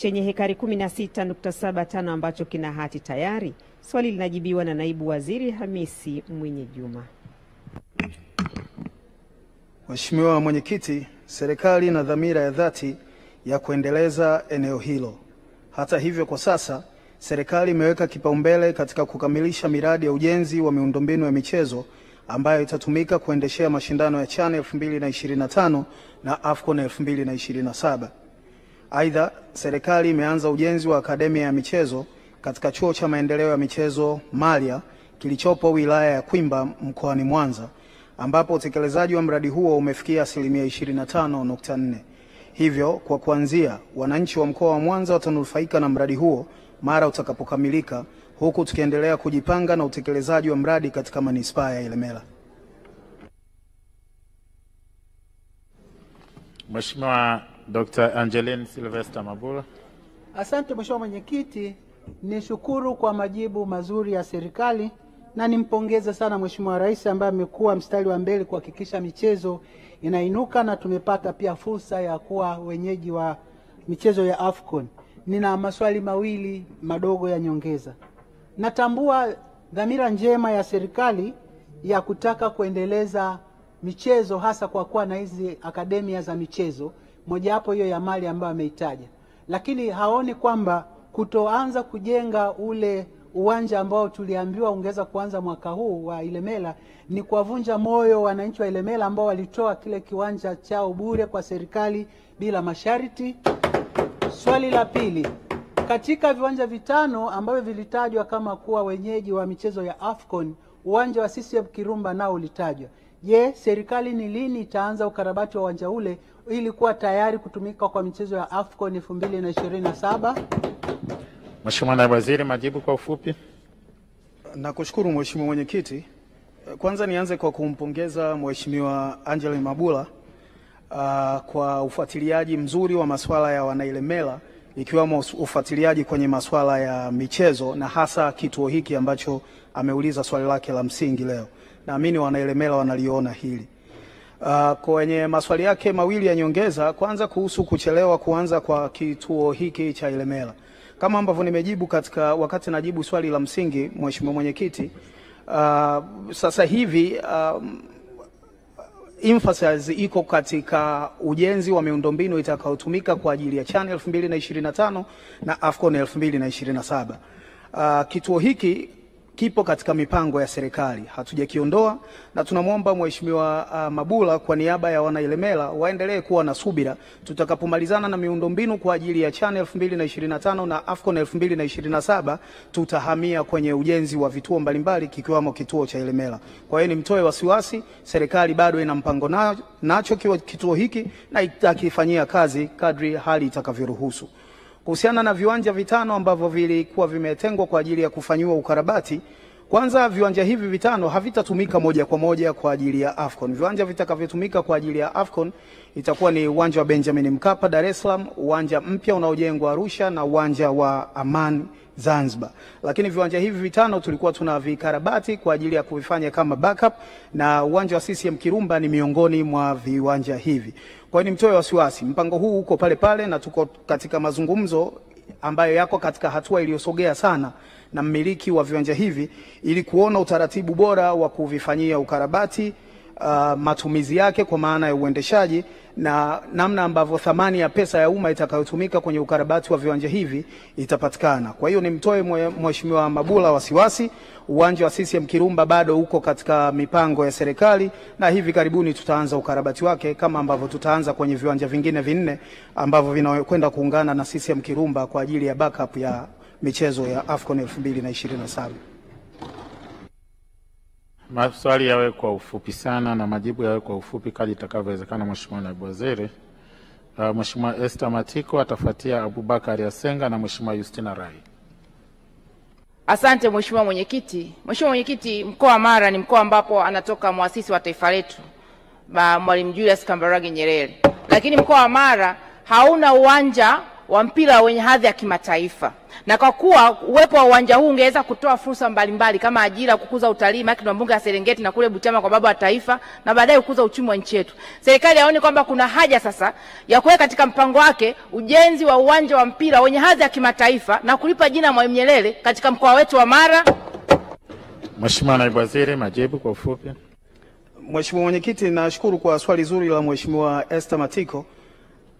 chenye hekari 16.75 ambacho kina hati tayari. Swali linajibiwa na Naibu Waziri Hamisi Mwenye Juma. Mheshimiwa Mwenyekiti, serikali ina dhamira ya dhati ya kuendeleza eneo hilo. Hata hivyo, kwa sasa serikali imeweka kipaumbele katika kukamilisha miradi ya ujenzi wa miundombinu ya michezo ambayo itatumika kuendeshea mashindano ya CHAN 2025 na AFCON 2027. Aidha, serikali imeanza ujenzi wa akademia ya michezo katika Chuo cha Maendeleo ya Michezo Malia kilichopo wilaya ya Kwimba mkoani Mwanza, ambapo utekelezaji wa mradi huo umefikia 25.4%. Hivyo, kwa kuanzia, wananchi wa mkoa wa Mwanza watanufaika na mradi huo mara utakapokamilika, huku tukiendelea kujipanga na utekelezaji wa mradi katika manispaa ya Ilemela. Mheshimiwa Dr. Angeline Sylvester Mabula. Asante Mheshimiwa Mwenyekiti, nishukuru kwa majibu mazuri ya serikali na nimpongeze sana Mheshimiwa Rais ambaye amekuwa mstari wa mbele kuhakikisha michezo inainuka, na tumepata pia fursa ya kuwa wenyeji wa michezo ya AFCON. Nina maswali mawili madogo ya nyongeza. Natambua dhamira njema ya serikali ya kutaka kuendeleza michezo, hasa kwa kuwa na hizi akademia za michezo, moja hapo hiyo ya Mali ambayo ameitaja. Lakini haoni kwamba kutoanza kujenga ule uwanja ambao tuliambiwa ungeweza kuanza mwaka huu wa Ilemela ni kuwavunja moyo wananchi wa Ilemela ambao walitoa kile kiwanja chao bure kwa serikali bila masharti. Swali la pili, katika viwanja vitano ambavyo vilitajwa kama kuwa wenyeji wa michezo ya AFCON, uwanja wa CCM Kirumba nao ulitajwa. Je, serikali ni lini itaanza ukarabati wa uwanja ule ili kuwa tayari kutumika kwa michezo ya AFCON 2027? Mheshimiwa Naibu Waziri, majibu kwa ufupi. Nakushukuru Mheshimiwa Mwenyekiti. Kwanza nianze kwa kumpongeza Mheshimiwa Angeline Mabula kwa ufuatiliaji mzuri wa masuala ya Wanailemela, ikiwemo ufuatiliaji kwenye masuala ya michezo na hasa kituo hiki ambacho ameuliza swali lake la msingi leo. Naamini Wanailemela wanaliona hili. Kwenye maswali yake mawili ya nyongeza, kwanza kuhusu kuchelewa kuanza kwa kituo hiki cha Ilemela. Kama ambavyo nimejibu katika wakati najibu swali la msingi Mheshimiwa Mwenyekiti, sasa hivi emphasis iko katika ujenzi wa miundombinu itakayotumika kwa ajili ya CHAN 2025 na AFCON 2027. Kituo hiki kipo katika mipango ya serikali, hatujakiondoa, na tunamwomba Mheshimiwa Mabula kwa niaba ya Wanailemela waendelee kuwa na subira. Tutakapomalizana na miundombinu kwa ajili ya CHAN 2025 na AFCON 2027, tutahamia kwenye ujenzi wa vituo mbalimbali kikiwamo kituo cha Ilemela. Kwa hiyo nimtoe wasiwasi, serikali bado ina mpango nacho kituo hiki na itakifanyia kazi kadri hali itakavyoruhusu. Kuhusiana na viwanja vitano ambavyo vilikuwa vimetengwa kwa ajili ya kufanyiwa ukarabati, kwanza viwanja hivi vitano havitatumika moja kwa moja kwa ajili ya AFCON. Viwanja vitakavyotumika kwa ajili ya AFCON itakuwa ni uwanja wa Benjamin Mkapa Dar es Salaam, uwanja mpya unaojengwa Arusha na uwanja wa Amani Zanzibar. Lakini viwanja hivi vitano tulikuwa tunavikarabati kwa ajili ya kuvifanya kama backup, na uwanja wa CCM Kirumba ni miongoni mwa viwanja hivi. Kwa hiyo nimtoe wasiwasi, mpango huu uko pale pale na tuko katika mazungumzo ambayo yako katika hatua iliyosogea sana na mmiliki wa viwanja hivi ili kuona utaratibu bora wa kuvifanyia ukarabati, matumizi yake kwa maana ya uendeshaji na namna ambavyo thamani ya pesa ya umma itakayotumika kwenye ukarabati wa viwanja hivi itapatikana. Kwa hiyo nimtoe Mheshimiwa Mabula wasiwasi, uwanja wa CCM Kirumba bado uko katika mipango ya serikali na hivi karibuni tutaanza ukarabati wake kama ambavyo tutaanza kwenye viwanja vingine vinne ambavyo vinakwenda kuungana na CCM Kirumba kwa ajili ya backup ya michezo ya AFCON 2027. Maswali yawe kwa ufupi sana na majibu yawe kwa ufupi kadri itakavyowezekana. Mheshimiwa Naibu Waziri. Mheshimiwa Esther Matiko atafuatia Abubakar Yasenga na Mheshimiwa Justina Rai. Asante Mheshimiwa Mwenyekiti. Mheshimiwa Mwenyekiti, mkoa wa Mara ni mkoa ambapo anatoka muasisi wa taifa letu Mwalimu Julius Kambarage Nyerere. Lakini mkoa wa Mara hauna uwanja wa mpira wenye hadhi ya kimataifa. Na kwa kuwa uwepo wa uwanja huu ungeweza kutoa fursa mbalimbali kama ajira, kukuza utalii, maki na mbunge ya Serengeti na kule Butiama kwa baba wa taifa, na baadaye kukuza uchumi wa nchi yetu, serikali yaone kwamba kuna haja sasa ya kuweka katika mpango wake ujenzi wa uwanja wa mpira wenye hadhi ya kimataifa na kulipa jina Mwalimu Nyerere katika mkoa wetu wa Mara. Mheshimiwa Naibu Waziri, majibu kwa ufupi. Mheshimiwa Mwenyekiti, nashukuru kwa swali zuri la Mheshimiwa Esther Matiko.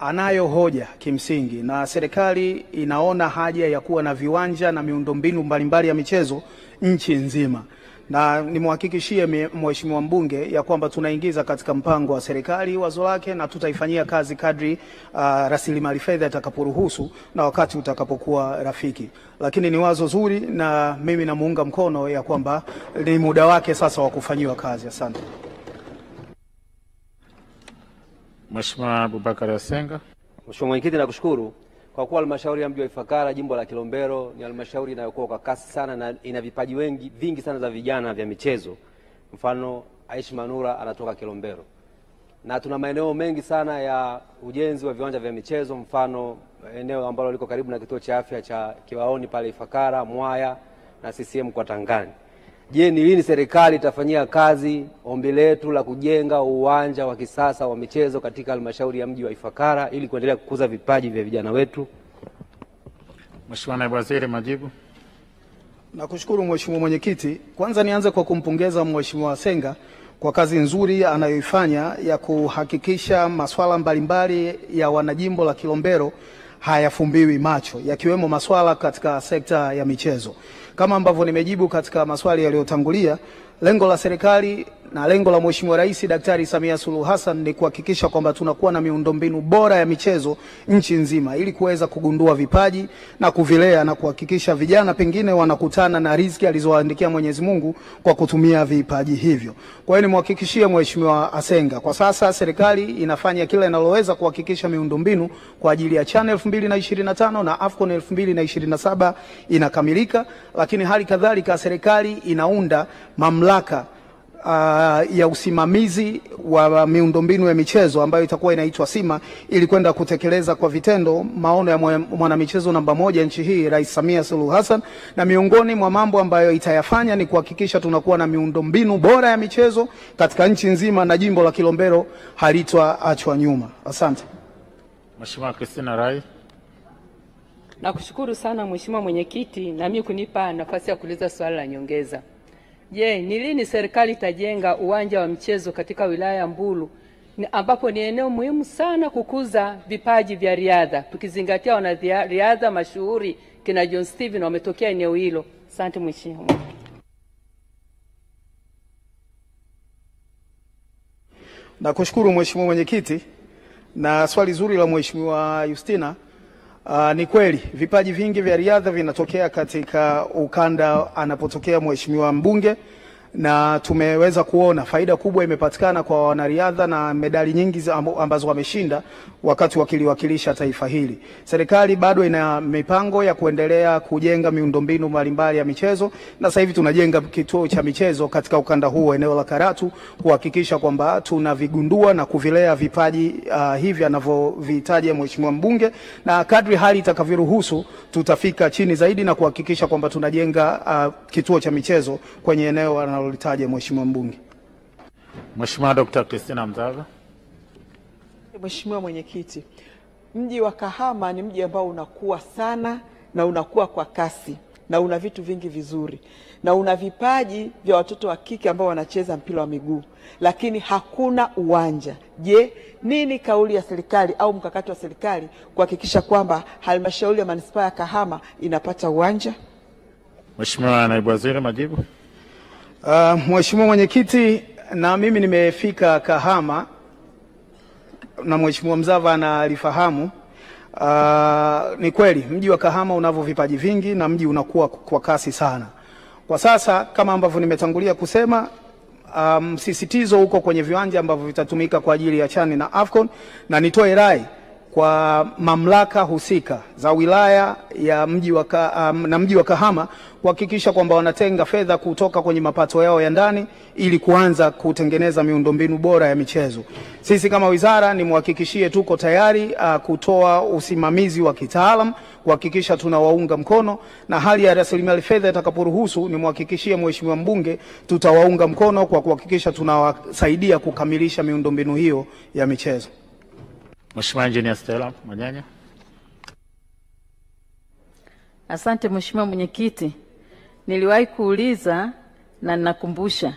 Anayo hoja kimsingi, na serikali inaona haja ya kuwa na viwanja na miundombinu mbalimbali ya michezo nchi nzima, na nimhakikishie Mheshimiwa mbunge ya kwamba tunaingiza katika mpango wa serikali wazo lake, na tutaifanyia kazi kadri rasilimali fedha itakaporuhusu na wakati utakapokuwa rafiki. Lakini ni wazo zuri na mimi namuunga mkono ya kwamba ni muda wake sasa wa kufanyiwa kazi. Asante. Mheshimiwa Abubakar Aliasenga. Mheshimiwa Mwenyekiti, nakushukuru kwa kuwa halmashauri ya mji wa Ifakara jimbo la Kilombero ni halmashauri inayokuwa kwa kasi sana na ina vipaji vingi sana za vijana vya michezo. Mfano Aishi Manura anatoka Kilombero. Na tuna maeneo mengi sana ya ujenzi wa viwanja vya michezo, mfano eneo ambalo liko karibu na kituo cha afya cha Kiwaoni pale Ifakara, Mwaya na CCM kwa Tangani. Je, ni lini serikali itafanyia kazi ombi letu la kujenga uwanja wa kisasa wa michezo katika halmashauri ya mji wa Ifakara ili kuendelea kukuza vipaji vya vijana wetu? Mheshimiwa Naibu Waziri, majibu. Nakushukuru Mheshimiwa Mwenyekiti. Kwanza nianze kwa kumpongeza Mheshimiwa Senga kwa kazi nzuri anayoifanya ya kuhakikisha masuala mbalimbali ya wanajimbo la Kilombero hayafumbiwi macho, yakiwemo masuala katika sekta ya michezo. Kama ambavyo nimejibu katika maswali yaliyotangulia, lengo la serikali na lengo la Mheshimiwa Rais Daktari Samia Suluhu Hassan ni kuhakikisha kwamba tunakuwa na miundombinu bora ya michezo nchi nzima ili kuweza kugundua vipaji na kuvilea na kuhakikisha vijana pengine wanakutana na riziki alizowaandikia Mwenyezi Mungu kwa kutumia vipaji hivyo. Kwa hiyo nimhakikishie Mheshimiwa Asenga, kwa sasa serikali inafanya kila inaloweza kuhakikisha miundombinu kwa ajili ya CHAN 2025 na AFCON 2027 inakamilika, lakini hali kadhalika serikali inaunda mamlaka ya usimamizi wa miundombinu ya michezo ambayo itakuwa inaitwa SIMA ili kwenda kutekeleza kwa vitendo maono ya mwanamichezo namba 1 nchi hii Rais Samia Suluhu Hassan, na miongoni mwa mambo ambayo itayafanya ni kuhakikisha tunakuwa na miundombinu bora ya michezo katika nchi nzima na jimbo la Kilombero halitoachwa nyuma. Asante. Mheshimiwa Christina Rai. Nakushukuru sana Mheshimiwa Mwenyekiti na mimi kunipa nafasi ya kuuliza swali la nyongeza. Je, ni lini serikali itajenga uwanja wa michezo katika wilaya ya Mbulu ambapo ni eneo muhimu sana kukuza vipaji vya riadha, tukizingatia wanariadha mashuhuri kina John Steven wametokea eneo hilo? Asante Mheshimiwa. Nakushukuru Mheshimiwa Mwenyekiti na swali zuri la Mheshimiwa Justina. Ni kweli vipaji vingi vya riadha vinatokea katika ukanda anapotokea Mheshimiwa mbunge, na tumeweza kuona faida kubwa imepatikana kwa wanariadha na medali nyingi ambazo wameshinda wakati wakiliwakilisha taifa hili. Serikali bado ina mipango ya kuendelea kujenga miundombinu mbalimbali ya michezo, na sasa hivi tunajenga kituo cha michezo katika ukanda huu eneo la Karatu kuhakikisha kwamba tunavigundua na kuvilea vipaji hivi anavyovitaja Mheshimiwa mbunge, na kadri hali itakavyoruhusu tutafika chini zaidi na kuhakikisha kwamba tunajenga kituo cha michezo kwenye eneo analolitaja Mheshimiwa mbunge. Mheshimiwa Dr. Christina Mzava. Mheshimiwa Mwenyekiti, mji wa Kahama ni mji ambao unakuwa sana na unakuwa kwa kasi na una vitu vingi vizuri na una vipaji vya watoto wa kike ambao wanacheza mpira wa miguu, lakini hakuna uwanja. Je, nini kauli ya serikali au mkakati wa serikali kuhakikisha kwamba halmashauri ya manispaa ya Kahama inapata uwanja? Mheshimiwa Naibu Waziri, majibu. Mheshimiwa Mwenyekiti, na mimi nimefika Kahama na Mheshimiwa Mzava analifahamu. Ni kweli mji wa Kahama unavyo vipaji vingi na mji unakuwa kwa kasi sana. Kwa sasa kama ambavyo nimetangulia kusema, msisitizo huko kwenye viwanja ambavyo vitatumika kwa ajili ya CHAN na AFCON, na nitoe rai kwa mamlaka husika za wilaya ya na mji wa Kahama kuhakikisha kwamba wanatenga fedha kutoka kwenye mapato yao ya ndani ili kuanza kutengeneza miundombinu bora ya michezo. Sisi kama wizara nimhakikishie tuko tayari kutoa usimamizi wa kitaalam kuhakikisha tunawaunga mkono, na hali ya rasilimali fedha itakaporuhusu nimhakikishie mheshimiwa mbunge tutawaunga mkono kwa kuhakikisha tunawasaidia kukamilisha miundombinu hiyo ya michezo. Mheshimiwa Engineer Stella Manyanya. Asante Mheshimiwa Mwenyekiti. Niliwahi kuuliza na ninakumbusha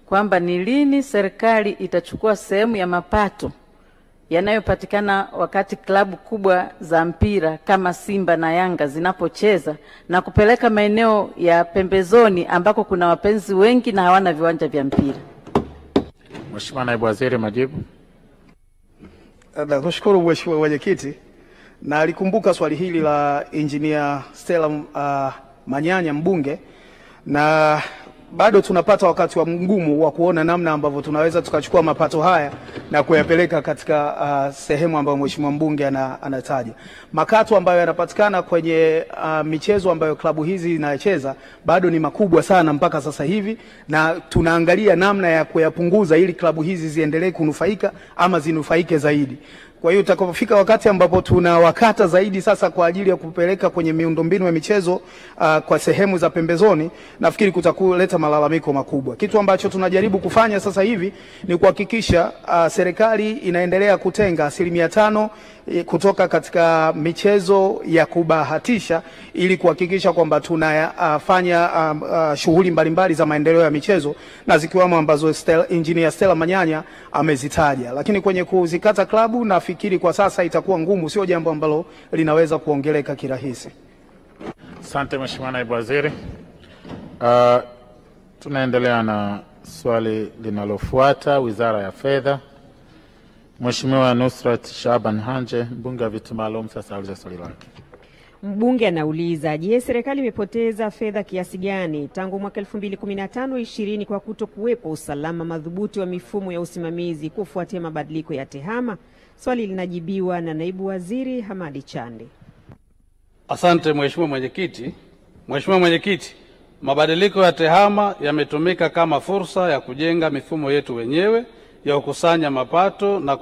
kwamba ni lini serikali itachukua sehemu ya mapato yanayopatikana wakati klabu kubwa za mpira kama Simba na Yanga zinapocheza na kupeleka maeneo ya pembezoni ambako kuna wapenzi wengi na hawana viwanja vya mpira. Mheshimiwa Naibu Waziri, majibu. Nakushukuru Mheshimiwa Mwenyekiti, na alikumbuka swali hili la Engineer Stella Manyanya mbunge, na bado tunapata wakati wa mgumu wa kuona namna ambavyo tunaweza tukachukua mapato haya na kuyapeleka katika sehemu ambayo mheshimiwa mbunge anataja. Makato ambayo yanapatikana kwenye michezo ambayo klabu hizi zinacheza bado ni makubwa sana mpaka sasa hivi, na tunaangalia namna ya kuyapunguza ili klabu hizi ziendelee kunufaika ama zinufaike zaidi. Kwa hiyo utakapofika wakati ambapo tuna wakata zaidi sasa kwa ajili ya kupeleka kwenye miundombinu ya michezo kwa sehemu za pembezoni, nafikiri kutakuleta malalamiko makubwa. Kitu ambacho tunajaribu kufanya sasa hivi ni kuhakikisha serikali inaendelea kutenga 5% kutoka katika michezo ya kubahatisha ili kuhakikisha kwamba tunafanya shughuli mbalimbali za maendeleo ya michezo, na zikiwamo ambazo Engineer Stella Manyanya amezitaja. Lakini kwenye kuzikata klabu nafikiri kwa sasa itakuwa ngumu, sio jambo ambalo linaweza kuongeleka kirahisi. Asante Mheshimiwa Naibu Waziri. Tunaendelea na swali linalofuata, Wizara ya Fedha. Mheshimiwa Nusrat Shaban Hanje, mbunge wa viti maalum, sasa auliza swali lake. Mbunge anauliza, je, serikali imepoteza fedha kiasi gani tangu mwaka 2015-20 kwa kutokuwepo usalama madhubuti wa mifumo ya usimamizi kufuatia mabadiliko ya TEHAMA? Swali linajibiwa na Naibu Waziri Hamadi Chande. Asante Mheshimiwa Mwenyekiti. Mheshimiwa Mwenyekiti, mabadiliko ya TEHAMA yametumika kama fursa ya kujenga mifumo yetu wenyewe ya kukusanya mapato na